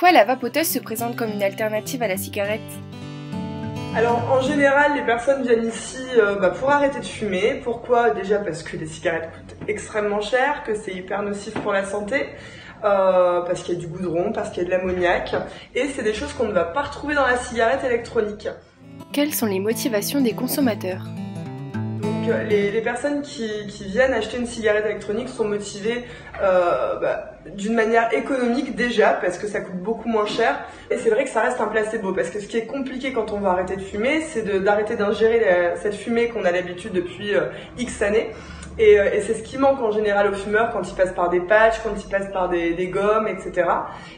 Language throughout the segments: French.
pourquoi la vapoteuse se présente comme une alternative à la cigarette? Alors en général, les personnes viennent ici pour arrêter de fumer. Pourquoi? Déjà parce que les cigarettes coûtent extrêmement cher, que c'est hyper nocif pour la santé, parce qu'il y a du goudron, parce qu'il y a de l'ammoniac, et c'est des choses qu'on ne va pas retrouver dans la cigarette électronique. Quelles sont les motivations des consommateurs? Donc les personnes qui viennent acheter une cigarette électronique sont motivées d'une manière économique déjà, parce que ça coûte beaucoup moins cher. Et c'est vrai que ça reste un placebo, parce que ce qui est compliqué quand on va arrêter de fumer, c'est d'arrêter d'ingérer cette fumée qu'on a l'habitude depuis X années. Et c'est ce qui manque en général aux fumeurs quand ils passent par des patchs, quand ils passent par des gommes, etc.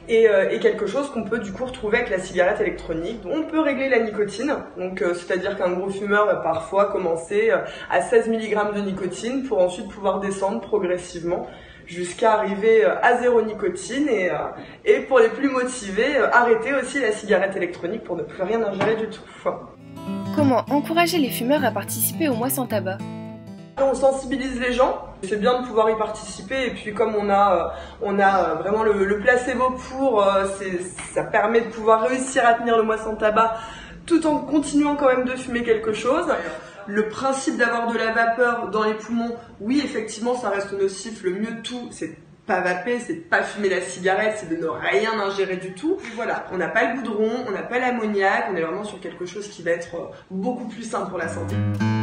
Et quelque chose qu'on peut du coup retrouver avec la cigarette électronique. On peut régler la nicotine, donc c'est-à-dire qu'un gros fumeur va parfois commencer à 16 mg de nicotine pour ensuite pouvoir descendre progressivement jusqu'à arriver à 0 nicotine et pour les plus motivés, arrêter aussi la cigarette électronique pour ne plus rien ingérer du tout. Comment encourager les fumeurs à participer au mois sans tabac? On sensibilise les gens, c'est bien de pouvoir y participer et puis comme on a vraiment le placebo ça permet de pouvoir réussir à tenir le mois sans tabac tout en continuant quand même de fumer quelque chose. Le principe d'avoir de la vapeur dans les poumons, oui effectivement ça reste nocif, le mieux de tout c'est pas vaper, c'est pas fumer la cigarette, c'est de ne rien ingérer du tout. Et voilà, on n'a pas le goudron, on n'a pas l'ammoniac, on est vraiment sur quelque chose qui va être beaucoup plus sain pour la santé.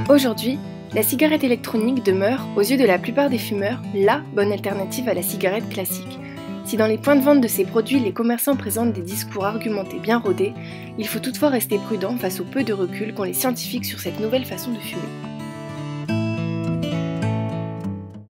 Aujourd'hui, la cigarette électronique demeure, aux yeux de la plupart des fumeurs, la bonne alternative à la cigarette classique. Si dans les points de vente de ces produits, les commerçants présentent des discours argumentés bien rodés, il faut toutefois rester prudent face au peu de recul qu'ont les scientifiques sur cette nouvelle façon de fumer.